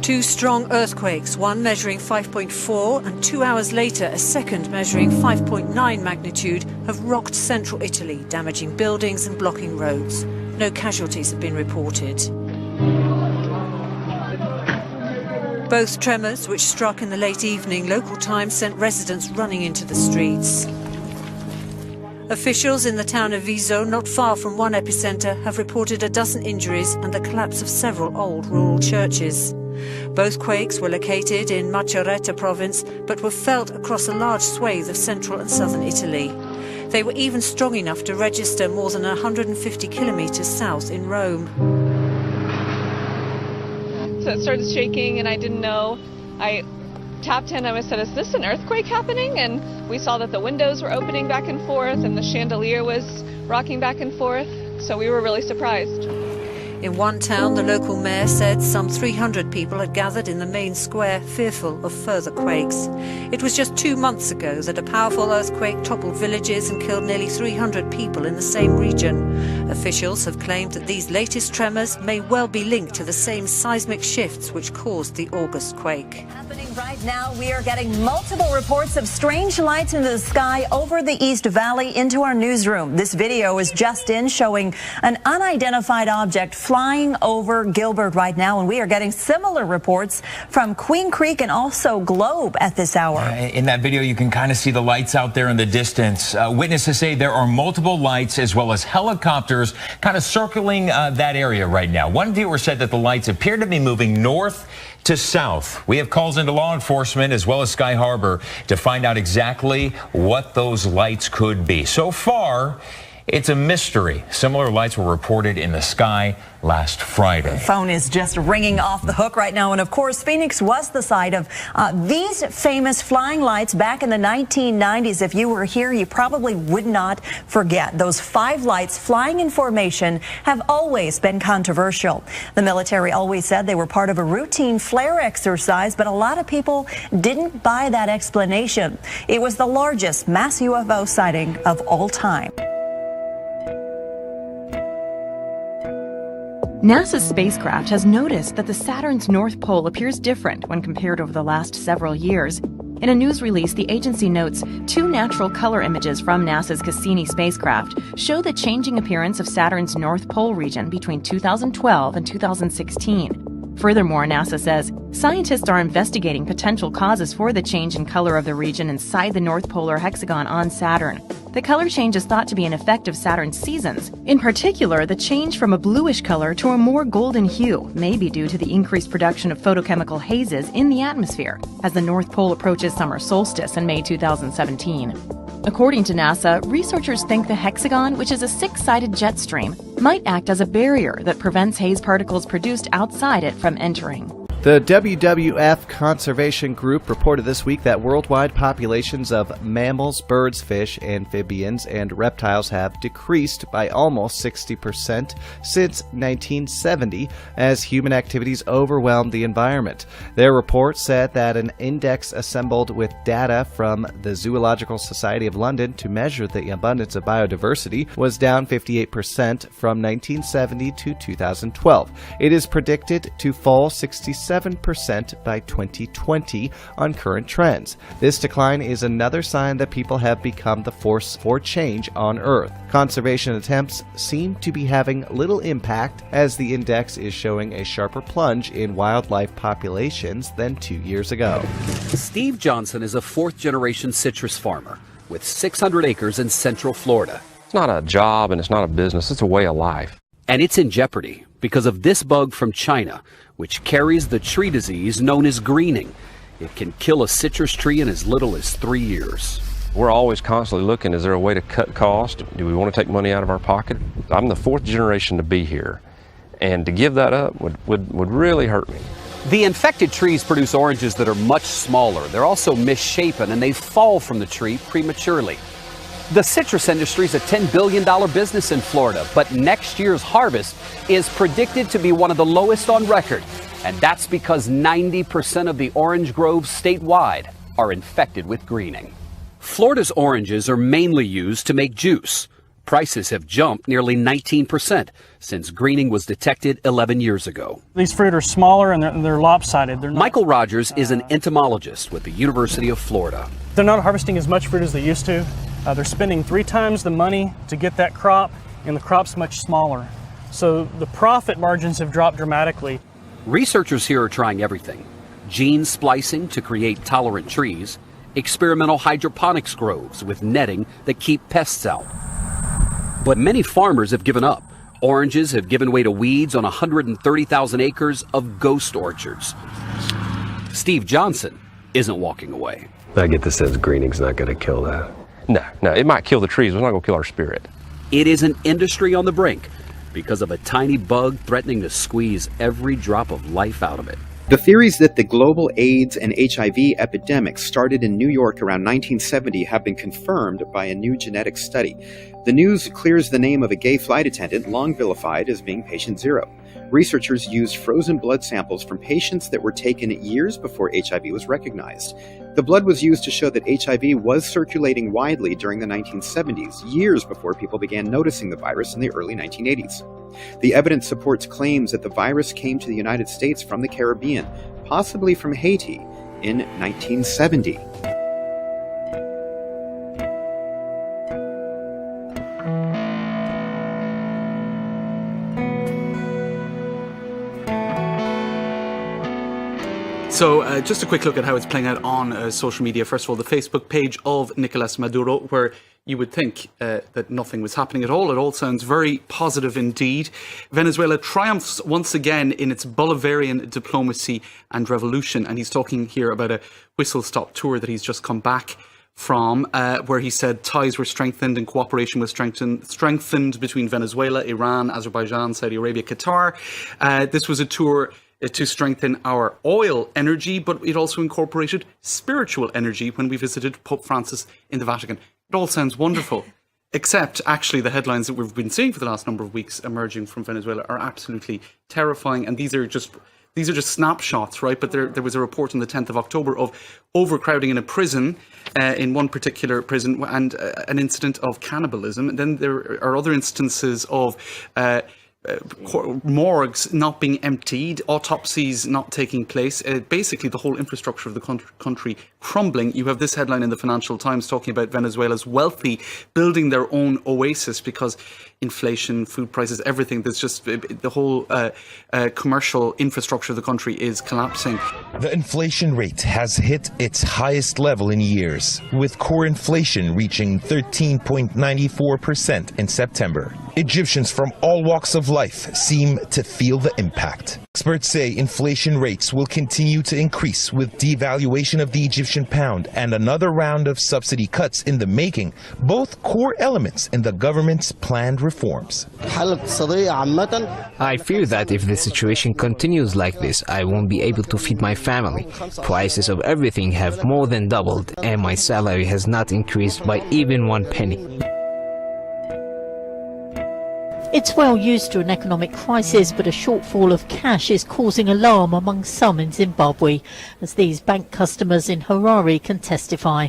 Two strong earthquakes, one measuring 5.4 and 2 hours later a second measuring 5.9 magnitude, have rocked central Italy, damaging buildings and blocking roads. No casualties have been reported. Both tremors, which struck in the late evening local time, sent residents running into the streets. Officials in the town of Viso, not far from one epicenter, have reported a dozen injuries and the collapse of several old rural churches. Both quakes were located in Macerata province, but were felt across a large swathe of central and southern Italy. They were even strong enough to register more than 150 kilometers south in Rome. So it started shaking and I didn't know. I tapped in and I said, is this an earthquake happening? And we saw that the windows were opening back and forth and the chandelier was rocking back and forth. So we were really surprised. In one town, the local mayor said some 300 people had gathered in the main square, fearful of further quakes. It was just 2 months ago that a powerful earthquake toppled villages and killed nearly 300 people in the same region. Officials have claimed that these latest tremors may well be linked to the same seismic shifts which caused the August quake. Happening right now, we are getting multiple reports of strange lights in the sky over the East Valley into our newsroom. This video is just in, showing an unidentified object flying over Gilbert right now, and we are getting similar reports from Queen Creek and also Globe at this hour. In that video, you can kind of see the lights out there in the distance. Witnesses say there are multiple lights as well as helicopters kind of circling that area right now. One viewer said that the lights appear to be moving north to south. We have calls into law enforcement as well as Sky Harbor to find out exactly what those lights could be. So far, it's a mystery. Similar lights were reported in the sky last Friday. The phone is just ringing off the hook right now. And of course, Phoenix was the site of these famous flying lights back in the 1990s. If you were here, you probably would not forget. Those 5 lights flying in formation have always been controversial. The military always said they were part of a routine flare exercise, but a lot of people didn't buy that explanation. It was the largest mass UFO sighting of all time. NASA's spacecraft has noticed that the Saturn's North Pole appears different when compared over the last several years. In a news release, the agency notes 2 natural color images from NASA's Cassini spacecraft show the changing appearance of Saturn's North Pole region between 2012 and 2016. Furthermore, NASA says scientists are investigating potential causes for the change in color of the region inside the North Polar hexagon on Saturn. The color change is thought to be an effect of Saturn's seasons. In particular, the change from a bluish color to a more golden hue may be due to the increased production of photochemical hazes in the atmosphere as the North Pole approaches summer solstice in May 2017. According to NASA, researchers think the hexagon, which is a 6-sided jet stream, might act as a barrier that prevents haze particles produced outside it from entering. The WWF Conservation Group reported this week that worldwide populations of mammals, birds, fish, amphibians, and reptiles have decreased by almost 60% since 1970 as human activities overwhelmed the environment. Their report said that an index assembled with data from the Zoological Society of London to measure the abundance of biodiversity was down 58% from 1970 to 2012. It is predicted to fall 67% by 2020 on current trends. This decline is another sign that people have become the force for change on Earth. Conservation attempts seem to be having little impact as the index is showing a sharper plunge in wildlife populations than 2 years ago. Steve Johnson is a 4th-generation citrus farmer with 600 acres in central Florida. It's not a job and it's not a business, it's a way of life. And it's in jeopardy because of this bug from China, which carries the tree disease known as greening. It can kill a citrus tree in as little as 3 years. We're always constantly looking, is there a way to cut cost? Do we want to take money out of our pocket? I'm the 4th generation to be here, and to give that up would really hurt me. The infected trees produce oranges that are much smaller. They're also misshapen, and they fall from the tree prematurely. The citrus industry is a $10 billion business in Florida, but next year's harvest is predicted to be one of the lowest on record. And that's because 90% of the orange groves statewide are infected with greening. Florida's oranges are mainly used to make juice, Prices have jumped nearly 19% since greening was detected 11 years ago. These fruit are smaller and they're lopsided. Michael Rogers is an entomologist with the University of Florida. They're not harvesting as much fruit as they used to. They're spending 3 times the money to get that crop, and the crop's much smaller. So the profit margins have dropped dramatically. Researchers here are trying everything. Gene splicing to create tolerant trees, experimental hydroponics groves with netting that keep pests out. But many farmers have given up. Oranges have given way to weeds on 130,000 acres of ghost orchards. Steve Johnson isn't walking away. I get the sense greening's not going to kill that. No, it might kill the trees, but it's not going to kill our spirit. It is an industry on the brink because of a tiny bug threatening to squeeze every drop of life out of it. The theories that the global AIDS and HIV epidemic started in New York around 1970 have been confirmed by a new genetic study. The news clears the name of a gay flight attendant long vilified as being patient zero. Researchers used frozen blood samples from patients that were taken years before HIV was recognized. The blood was used to show that HIV was circulating widely during the 1970s, years before people began noticing the virus in the early 1980s. The evidence supports claims that the virus came to the United States from the Caribbean, possibly from Haiti, in 1970. So just a quick look at how it's playing out on social media. First of all, the Facebook page of Nicolas Maduro, where you would think that nothing was happening at all. It all sounds very positive indeed. Venezuela triumphs once again in its Bolivarian diplomacy and revolution. And he's talking here about a whistle-stop tour that he's just come back from, where he said ties were strengthened and cooperation was strengthened between Venezuela, Iran, Azerbaijan, Saudi Arabia, Qatar. This was a tour to strengthen our oil energy, but it also incorporated spiritual energy when we visited Pope Francis in the Vatican. It all sounds wonderful, except actually the headlines that we've been seeing for the last number of weeks emerging from Venezuela are absolutely terrifying. And these are just snapshots, right? But there was a report on the 10th of October of overcrowding in a prison, in one particular prison, and an incident of cannibalism. And then there are other instances of morgues not being emptied, autopsies not taking place, basically the whole infrastructure of the country crumbling. You have this headline in the Financial Times talking about Venezuela's wealthy building their own oasis because inflation, food prices, everything, there's just the whole commercial infrastructure of the country is collapsing. The inflation rate has hit its highest level in years, with core inflation reaching 13.94% in September. Egyptians from all walks of life seem to feel the impact. Experts say inflation rates will continue to increase with devaluation of the Egyptian pound and another round of subsidy cuts in the making, both core elements in the government's planned reforms. I fear that if the situation continues like this, I won't be able to feed my family. Prices of everything have more than doubled, and my salary has not increased by even 1 penny. It's well used to an economic crisis, but a shortfall of cash is causing alarm among some in Zimbabwe, as these bank customers in Harare can testify.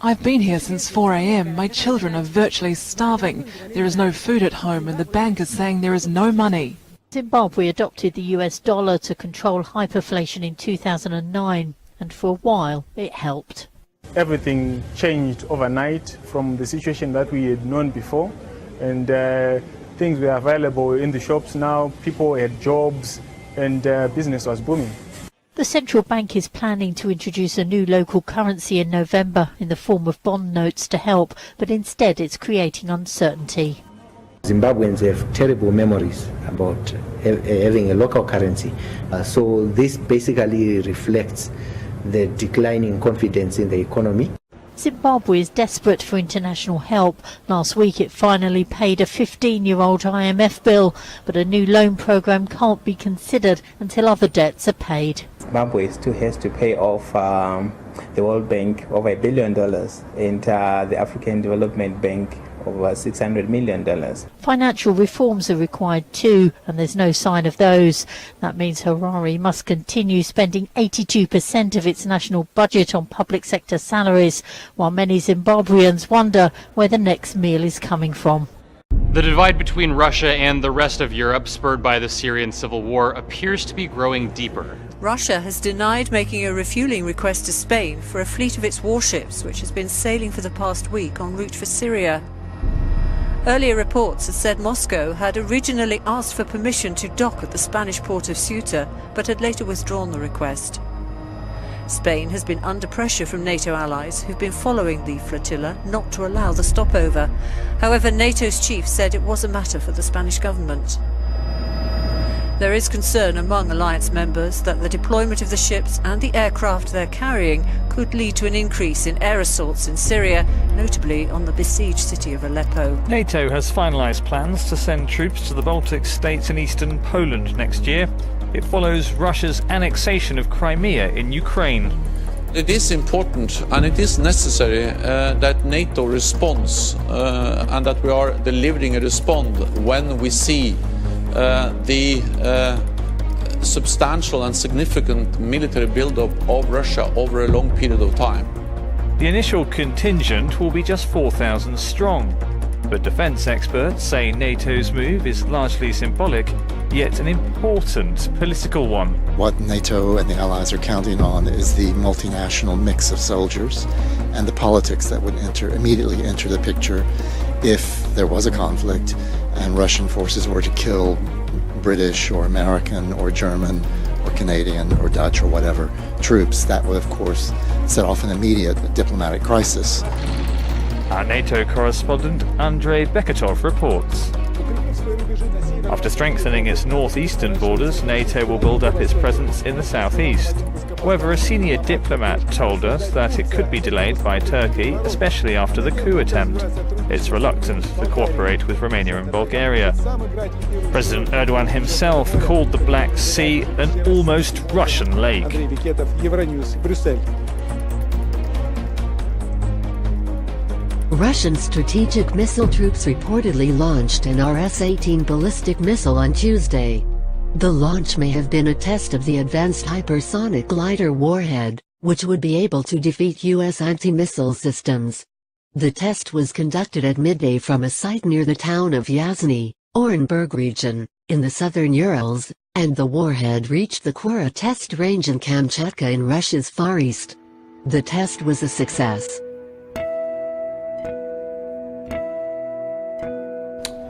I've been here since 4 a.m. My children are virtually starving. There is no food at home and the bank is saying there is no money. Zimbabwe adopted the US dollar to control hyperinflation in 2009, and for a while it helped. Everything changed overnight from the situation that we had known before, and things were available in the shops now, people had jobs, and business was booming. The central bank is planning to introduce a new local currency in November in the form of bond notes to help, but instead it's creating uncertainty. Zimbabweans have terrible memories about having a local currency, so this basically reflects the declining confidence in the economy. Zimbabwe is desperate for international help. Last week it finally paid a 15-year-old IMF bill, but a new loan program can't be considered until other debts are paid. Zimbabwe still has to pay off the World Bank over $1 billion and the African Development Bank over $600 million. Financial reforms are required too, and there's no sign of those. That means Harare must continue spending 82% of its national budget on public sector salaries, while many Zimbabweans wonder where the next meal is coming from. The divide between Russia and the rest of Europe, spurred by the Syrian civil war, appears to be growing deeper. Russia has denied making a refueling request to Spain for a fleet of its warships, which has been sailing for the past week en route for Syria. Earlier reports had said Moscow had originally asked for permission to dock at the Spanish port of Ceuta, but had later withdrawn the request. Spain has been under pressure from NATO allies who've been following the flotilla not to allow the stopover. However, NATO's chief said it was a matter for the Spanish government. There is concern among alliance members that the deployment of the ships and the aircraft they're carrying could lead to an increase in air assaults in Syria, notably on the besieged city of Aleppo. NATO has finalised plans to send troops to the Baltic states and eastern Poland next year. It follows Russia's annexation of Crimea in Ukraine. It is important and it is necessary that NATO responds and that we are delivering a response when we see the substantial and significant military buildup of Russia over a long period of time. The initial contingent will be just 4,000 strong, but defence experts say NATO's move is largely symbolic, yet an important political one. What NATO and the Allies are counting on is the multinational mix of soldiers and the politics that would immediately enter the picture if there was a conflict and Russian forces were to kill British or American or German or Canadian or Dutch or whatever troops. That would, of course, set off an immediate diplomatic crisis. Our NATO correspondent Andrei Beketov reports. After strengthening its northeastern borders, NATO will build up its presence in the southeast. However, a senior diplomat told us that it could be delayed by Turkey, especially after the coup attempt. It's reluctant to cooperate with Romania and Bulgaria. President Erdogan himself called the Black Sea an almost Russian lake. Russian strategic missile troops reportedly launched an RS-18 ballistic missile on Tuesday. The launch may have been a test of the advanced hypersonic glider warhead, which would be able to defeat U.S. anti-missile systems. The test was conducted at midday from a site near the town of Yasny, Orenburg region, in the southern Urals, and the warhead reached the Kura test range in Kamchatka in Russia's Far East. The test was a success.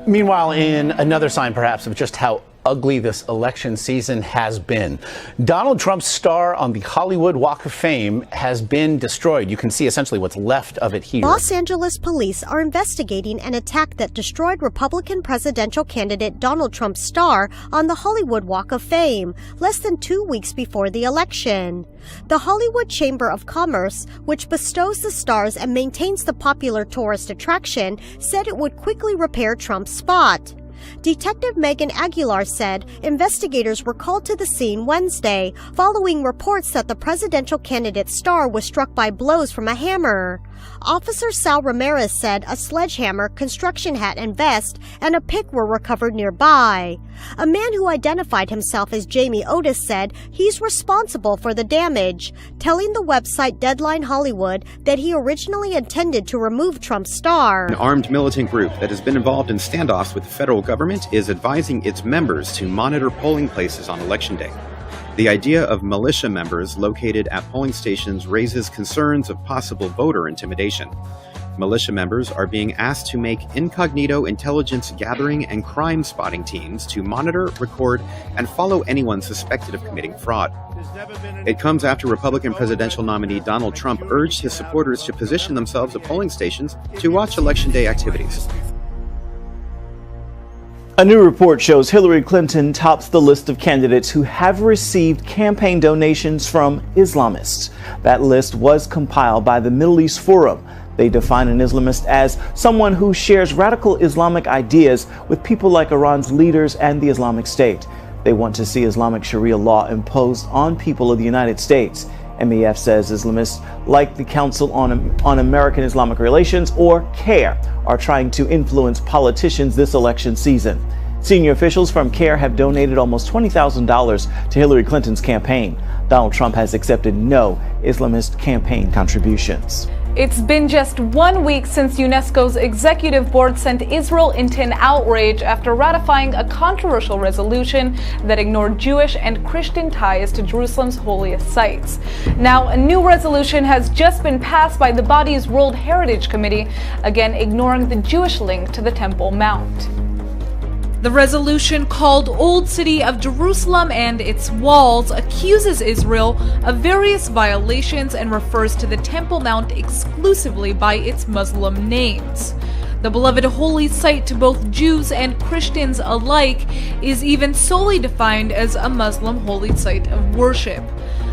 Meanwhile, in another sign perhaps of just how ugly this election season has been, Donald Trump's star on the Hollywood Walk of Fame has been destroyed. You can see essentially what's left of it here. Los Angeles police are investigating an attack that destroyed Republican presidential candidate Donald Trump's star on the Hollywood Walk of Fame less than 2 weeks before the election. The Hollywood Chamber of Commerce, which bestows the stars and maintains the popular tourist attraction, said it would quickly repair Trump's spot. Detective Megan Aguilar said investigators were called to the scene Wednesday following reports that the presidential candidate's star was struck by blows from a hammer. Officer Sal Ramirez said a sledgehammer, construction hat and vest, and a pick were recovered nearby. A man who identified himself as Jamie Otis said he's responsible for the damage, telling the website Deadline Hollywood that he originally intended to remove Trump's star. An armed militant group that has been involved in standoffs with the federal government is advising its members to monitor polling places on Election Day. The idea of militia members located at polling stations raises concerns of possible voter intimidation. Militia members are being asked to make incognito intelligence gathering and crime spotting teams to monitor, record, and follow anyone suspected of committing fraud. It comes after Republican presidential nominee Donald Trump urged his supporters to position themselves at polling stations to watch Election Day activities. A new report shows Hillary Clinton tops the list of candidates who have received campaign donations from Islamists. That list was compiled by the Middle East Forum. They define an Islamist as someone who shares radical Islamic ideas with people like Iran's leaders and the Islamic State. They want to see Islamic Sharia law imposed on people of the United States. MEF says Islamists like the Council on American Islamic Relations, or CARE, are trying to influence politicians this election season. Senior officials from CARE have donated almost $20,000 to Hillary Clinton's campaign. Donald Trump has accepted no Islamist campaign contributions. It's been just 1 week since UNESCO's executive board sent Israel into an outrage after ratifying a controversial resolution that ignored Jewish and Christian ties to Jerusalem's holiest sites. Now, a new resolution has just been passed by the body's World Heritage Committee, again ignoring the Jewish link to the Temple Mount. The resolution, called Old City of Jerusalem and its Walls, accuses Israel of various violations and refers to the Temple Mount exclusively by its Muslim names. The beloved holy site to both Jews and Christians alike is even solely defined as a Muslim holy site of worship.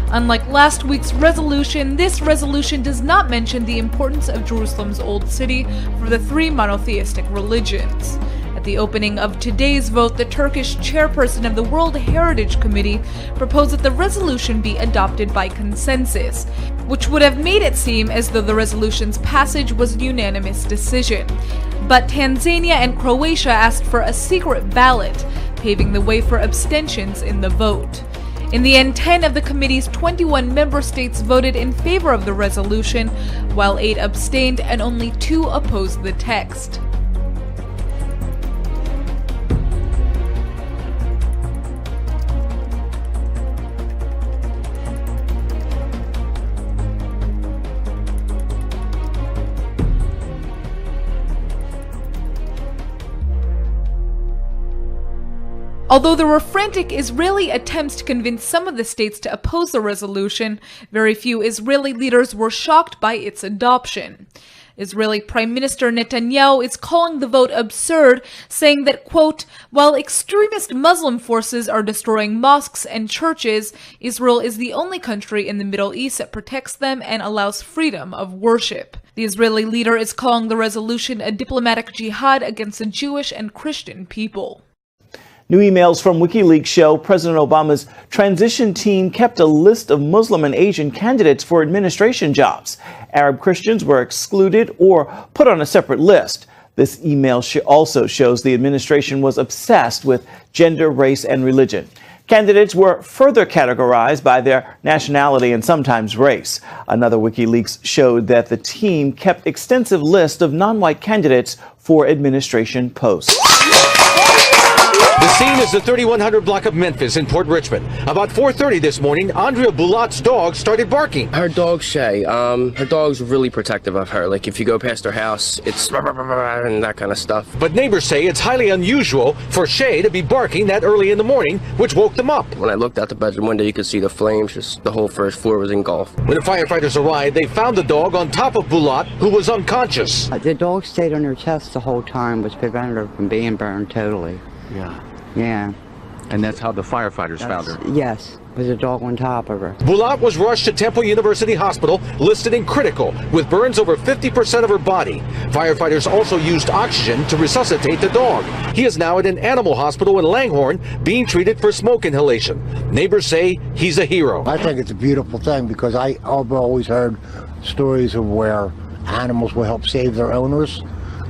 Unlike last week's resolution, this resolution does not mention the importance of Jerusalem's Old City for the three monotheistic religions. At the opening of today's vote, the Turkish chairperson of the World Heritage Committee proposed that the resolution be adopted by consensus, which would have made it seem as though the resolution's passage was a unanimous decision. But Tanzania and Croatia asked for a secret ballot, paving the way for abstentions in the vote. In the end, 10 of the committee's 21 member states voted in favor of the resolution, while 8 abstained and only 2 opposed the text. Although there were frantic Israeli attempts to convince some of the states to oppose the resolution, very few Israeli leaders were shocked by its adoption. Israeli Prime Minister Netanyahu is calling the vote absurd, saying that, quote, while extremist Muslim forces are destroying mosques and churches, Israel is the only country in the Middle East that protects them and allows freedom of worship. The Israeli leader is calling the resolution a diplomatic jihad against the Jewish and Christian people. New emails from WikiLeaks show President Obama's transition team kept a list of Muslim and Asian candidates for administration jobs. Arab Christians were excluded or put on a separate list. This email also shows the administration was obsessed with gender, race, and religion. Candidates were further categorized by their nationality and sometimes race. Another WikiLeaks showed that the team kept extensive lists of non-white candidates for administration posts. The scene is the 3100 block of Memphis in Port Richmond. About 4:30 this morning, Andrea Boulat's dog started barking. Her dog, Shay, her dog's really protective of her. Like, if you go past her house, it's and that kind of stuff. But neighbors say it's highly unusual for Shay to be barking that early in the morning, which woke them up. When I looked out the bedroom window, you could see the flames. Just the whole first floor was engulfed. When the firefighters arrived, they found the dog on top of Boulat, who was unconscious. The dog stayed on her chest the whole time, which prevented her from being burned totally. Yeah. And that's how the firefighters found her? Yes, with a dog on top of her. Boulat was rushed to Temple University Hospital, listed in critical, with burns over 50% of her body. Firefighters also used oxygen to resuscitate the dog. He is now at an animal hospital in Langhorne, being treated for smoke inhalation. Neighbors say he's a hero. I think it's a beautiful thing because I've always heard stories of where animals will help save their owners.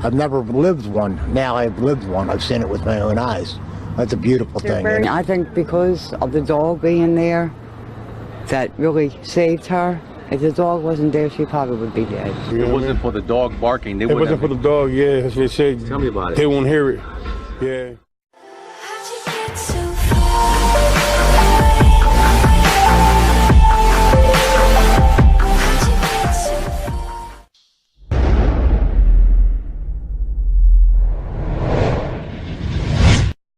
I've never lived one. Now I've lived one. I've seen it with my own eyes. That's a beautiful thing. I think because of the dog being there, that really saved her. If the dog wasn't there, she probably would be dead. If it wasn't for the dog barking, it wasn't for the dog, yeah, as they say. Tell me about it. They won't hear it. Yeah.